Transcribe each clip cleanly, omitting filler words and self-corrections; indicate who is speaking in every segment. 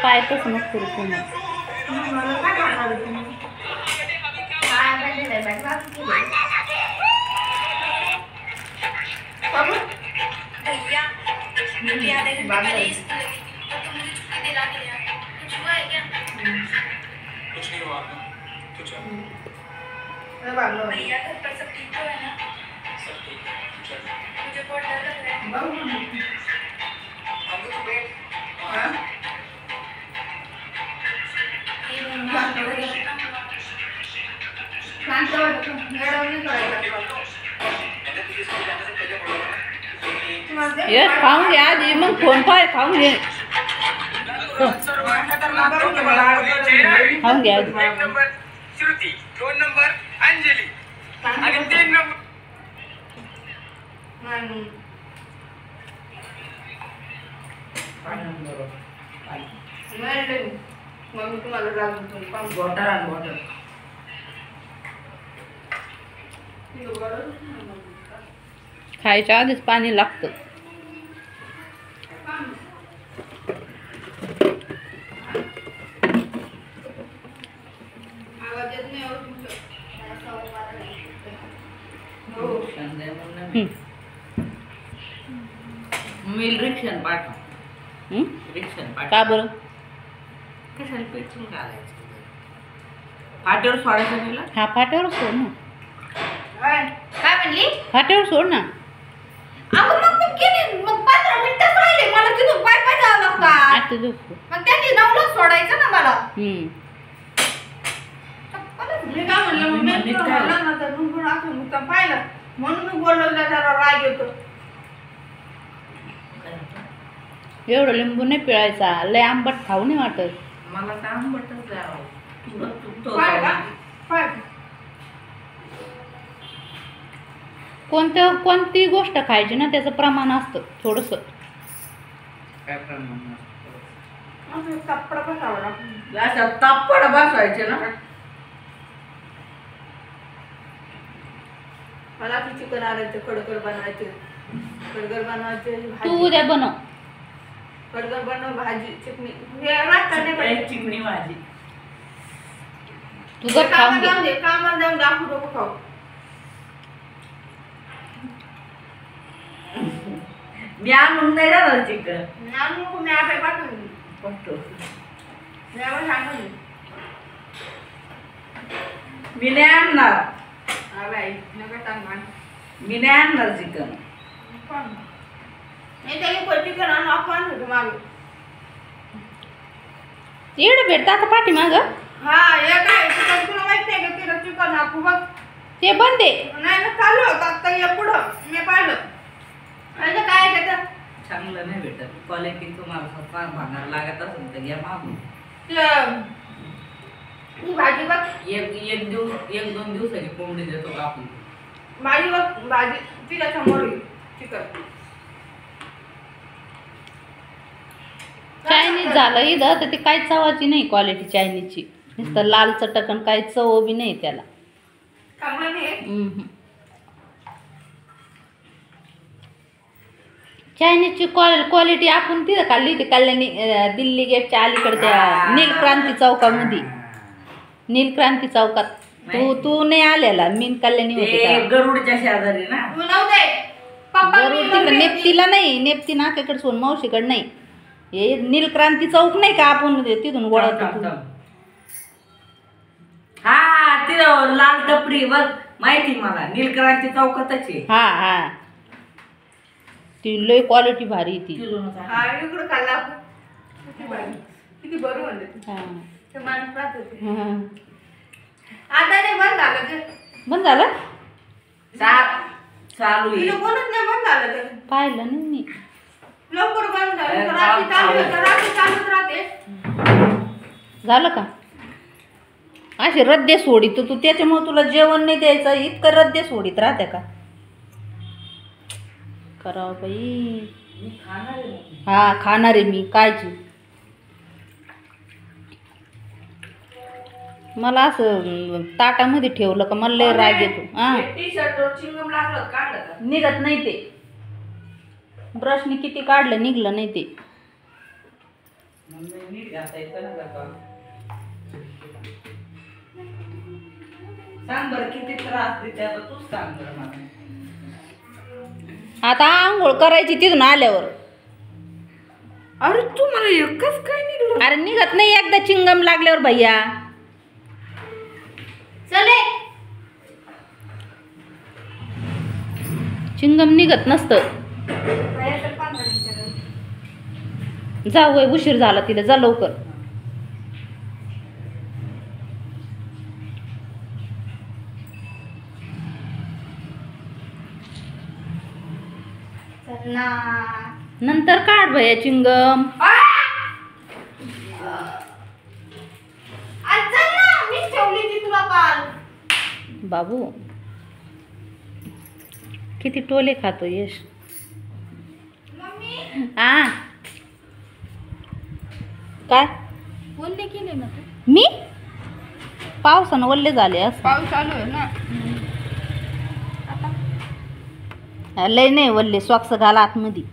Speaker 1: पायतच नको करू तुम्ही.
Speaker 2: मला काय करणार तुम्ही काय पाहिजे बॅग
Speaker 3: भैया अभी आधे घंटे पहले ही स्कूल लगी थी और तुम मुझे छुट्टी दिला के ले आए, कुछ हुआ है क्या?
Speaker 4: कुछ नहीं हुआ तो चल
Speaker 3: भैया घर पर सब ठीक तो है ना?
Speaker 4: सब ठीक है चल
Speaker 3: मुझे बहुत डर लग रहा है।
Speaker 4: हम तो बैठ
Speaker 1: ये खाऊन घे आधी मग फोन पाय खाऊन घे. खाऊन घे आधी.
Speaker 4: 1 नंबर श्रुती, 2 नंबर अंजली आणि 3 नंबर
Speaker 2: मग तुम्हाला लागून
Speaker 5: बॉटल आणि बॉटल
Speaker 1: खायच्या आधीच पाणी लागतं.
Speaker 2: आवाज येत नाही
Speaker 5: मिल रिक्षन पाठव. रिक्षन पाठव.
Speaker 1: का बरं?
Speaker 5: कशाला पेट्रोल घालायचं फाट्यावर सोडायचं तिला.
Speaker 1: हा फाट्यावर सोड ना.
Speaker 2: काय म्हणली
Speaker 1: फाट्यावर सोड ना.
Speaker 2: अगं मग मी गेली मग 15 मिनिटच राहिले मला तिथून पाय पाय जावं लागतं.
Speaker 1: आता दुखतो.
Speaker 2: मग त्यांनी 9ला सोडायचं ना मला. मी काय म्हणलं मग
Speaker 5: म्हणले
Speaker 2: मी
Speaker 5: काय?
Speaker 2: म्हणलं ना तर मग आपण मुक्काम पाहिलं म्हणून मी बोलवलं जरा राग येतो.
Speaker 1: एवढं लिंबू नाही पिळायचा. लय आंबट खाऊ नाही वाटत.
Speaker 5: मला तर आंबटच द्यावं.
Speaker 2: पाय का? पाय.
Speaker 1: कोणती गोष्ट खायची ना त्याचं प्रमाण असतं थोडंसं.
Speaker 5: काय प्रमाण
Speaker 2: असं चपडा बसावं लागतं.
Speaker 5: असं तापड बसवायचे ना.
Speaker 2: मला ती चिकन आणायचं कडकर बनवायचे कडकर बनवायचे
Speaker 1: तू उद्या बनव.
Speaker 2: कडकर बनव भाजी चिकनी हे राहतं नाही पाहिजे.
Speaker 5: चिकणी भाजी
Speaker 1: तू गप खाऊन घे.
Speaker 2: कामाला कामाला जाऊन दाखवू नको खाऊ.
Speaker 5: मी आणून नाही जाणार चिकन.
Speaker 2: आणू नको मी आपे पाठवून
Speaker 5: बघतो
Speaker 2: मी आपण सांगून
Speaker 5: मी नाही आणणार.
Speaker 2: हा बाई नका सांग
Speaker 5: मी नाही आणणार चिकन.
Speaker 2: नाही त्याने पण चिकन आणून आपण होतो मागे.
Speaker 1: एवढं भेटतं आता पाठीमाग.
Speaker 2: हा हे काय चिकन तुला माहित नाही का तिला चिकन आपू बघ
Speaker 1: ते बंद आहे.
Speaker 2: नाही ना चालू होतं आता ये पुढं मी पाहिलं काय त्याचं
Speaker 5: चांगलं नाही भेटत. क्वालिटी तुम्हाला स्वतः भांगार लागत असेल तर घ्या मागून.
Speaker 2: ही भाजी बघ
Speaker 5: एक 2 दिवसाची कोंबडी देतो का आपण.
Speaker 2: भाजी बघ भाजी तिला समोर चिकन
Speaker 1: चायनीज झालं इथं तर ते काही चवाची नाही क्वालिटी चायनीजची. नुसतं लाल चटकन काही चव बी नाही त्याला.
Speaker 2: चांगलं नाही.
Speaker 1: चायनीजची क्वालिटी आपण तिथं खाल्ली होती कल्याणी दिल्ली गेटच्या अलीकडे त्या नीलक्रांती चौकामध्ये. नीलक्रांती चौकात तू नाही आलेला. मी कल्याणी होते
Speaker 5: गरुडच्या शेजारी ना.
Speaker 2: तू नव्हते पप्पा
Speaker 1: नेप्तीला नाही. नेप्ती नाक्याकडे सोन मावशीकडे नाही. हे नीलक्रांती चौक नाही का आपण तिथून वळत होतो.
Speaker 5: हा तिथं लाल टपरी बघ माहिती मला. नीलक्रांती चौकातच आहे.
Speaker 1: हा हा ती लय क्वालिटी भारी ती.
Speaker 2: हा इकडं खाल्ला आपण किती बरं म्हणलं ते माणूस राहत होते. आता नाही बंद झालं ते.
Speaker 1: बंद झालं.
Speaker 5: चालू आहे.
Speaker 2: कोणच नाही बंद झालं ते.
Speaker 1: पाहिलं नाही मी.
Speaker 2: लवकर बंद झालं रात्री चालू होतं रात्री चालूच राहते.
Speaker 1: झालं का? असे रद्दे सोडित तू त्याच्यामुळे तुला जेवण नाही द्यायचं. इतकं रद्दे सोडित राहते का? करावं बाई. हा खाणार आहे मी कायची. मला असं ताटामध्ये ठेवलं का मला लय राग येतो. हा
Speaker 5: टी-शर्टवर चिंगम लागलं काढलं का?
Speaker 1: निघत नाही ते. ब्रशने किती काढलं निघलं नाही ते.
Speaker 5: नीट घासायचं ना गप्पा. सांग बरं किती त्रास देते आता तूच सांग बरं मला.
Speaker 1: आता आंघोळ करायची तिथून आल्यावर.
Speaker 2: अरे तू मला एकच काय निघलं.
Speaker 1: अरे निघत नाही एकदा चिंगम लागल्यावर भैया.
Speaker 2: चले
Speaker 1: चिंगम निघत नसतं. जा वय उशीर झाला तिला, जा लवकर.
Speaker 2: चल ना.
Speaker 1: नंतर काढ भैया चिंगम.
Speaker 2: चल ना, मीच ठेवली ती तुला काल.
Speaker 1: बाबू किती टोले खातो यश.
Speaker 2: मम्मी
Speaker 1: आ काय
Speaker 2: बोलले केले ना तू.
Speaker 1: मी पावसानं वल्ले झाले असं.
Speaker 2: पाऊस चालू आहे ना.
Speaker 1: लय नाही वल्ले, सॉक्स घाला आतमध्ये.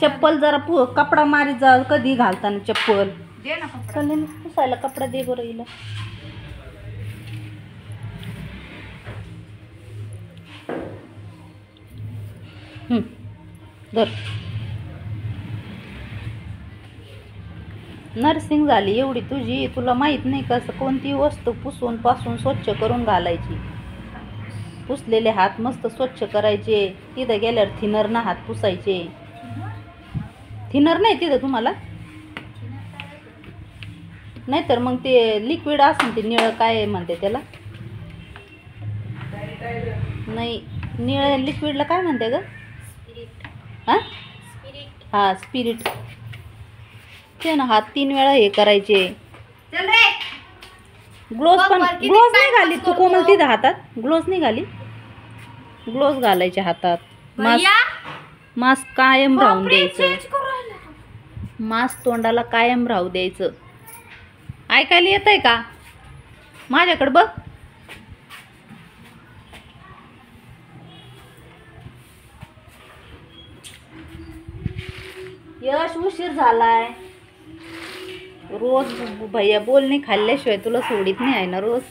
Speaker 1: चप्पल जरा कपडा मारी जा कधी घालताना चप्पल.
Speaker 2: दे ना कपडा.
Speaker 1: चालेल पुसायला कपडा दे बरं हिला. धर. नर्सिंग झाली एवढी तुझी, तुला माहित नाही कसं कोणती वस्तू पुसून पासून स्वच्छ करून घालायची. पुसलेले हात मस्त स्वच्छ करायचे. तिथं गेल्यावर थिनरनं हात पुसायचे. थिनर नाही तिथं तुम्हाला, नाहीतर मग ते लिक्विड असेल ते निळं काय म्हणते त्याला. नाही निळं लिक्विडला काय म्हणते ग. हां हां स्पिरिट. ते ना हात 3 वेळा हे करायचे.
Speaker 2: चल रे.
Speaker 1: ग्लोव्ज पण,
Speaker 2: बघ बरं, किती
Speaker 1: ग्लोव्ज नाही
Speaker 2: time
Speaker 1: घाली
Speaker 2: pass
Speaker 1: तू
Speaker 2: करतो.
Speaker 1: कोमल तिथं हातात. ग्लोव्ज नाही घाली. ग्लोव्ज घालायचे हातात.
Speaker 2: भैया
Speaker 1: मास्क कायम राहून द्यायचं.
Speaker 2: चेंज करू राहिला.
Speaker 1: मास्क तोंडाला कायम राहू द्यायचं. ऐकायला येतंय का माझ्याकडे बघ. यश उशीर झालाय. रोज भैया बोलणे खाल्ल्याशिवाय तुला सोडित नाही आहे ना रोज.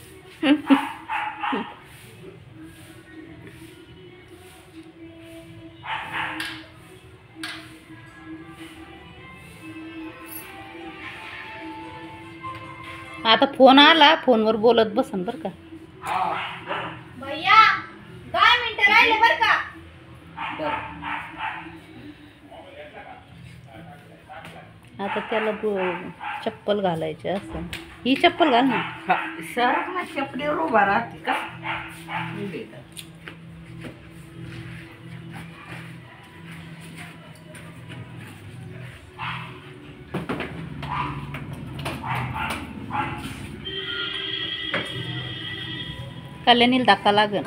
Speaker 1: आता फोन आला, फोनवर बोलत बसन बर का.
Speaker 2: भैया 10 मिनिटं राहिले बर का.
Speaker 1: आता त्याला चप्पल घालायची असं. ही चप्पल घाल ना.
Speaker 5: सरक ना चपलीवर उभा राहते का.
Speaker 1: कल्याणीला धक्का लागन.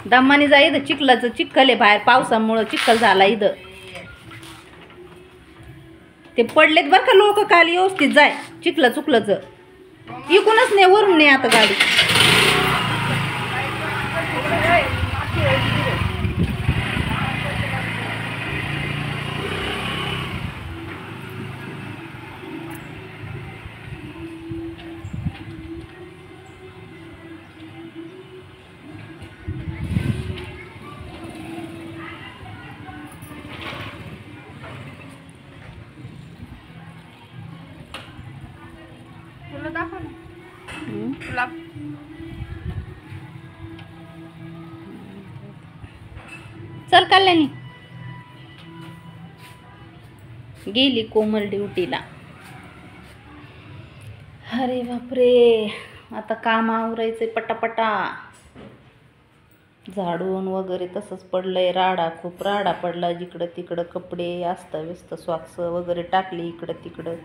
Speaker 1: दमानी जा. इथं चिखलाचं चिखल आहे बाहेर, पावसामुळं चिखल झाला इथं. ते पडलेत बरं का लोक काल. व्यवस्थित जाय चिखलं चुकलंच. इकूनच नाही वरून नाही आता गाडी.
Speaker 2: तुला दाखव ना. तुला
Speaker 1: चल कल्याणी. गेली कोमल ड्युटीला. अरे बापरे. आता काम आवरायचंय पटापटा. झाडून वगैरे तसंच पडलंय. राडा खूप राडा पडला. जिकडं तिकडं कपडे अस्ताव्यस्त, सॉक्स वगैरे टाकले इकडं तिकडं.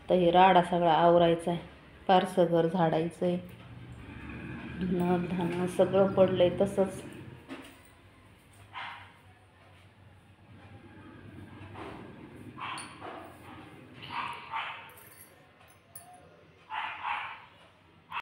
Speaker 1: तर हे राडा सगळा आवरायचा आहे. फारसं घर झाडायचं आहे. धुणं धाणं सगळं पडलंय तसंच.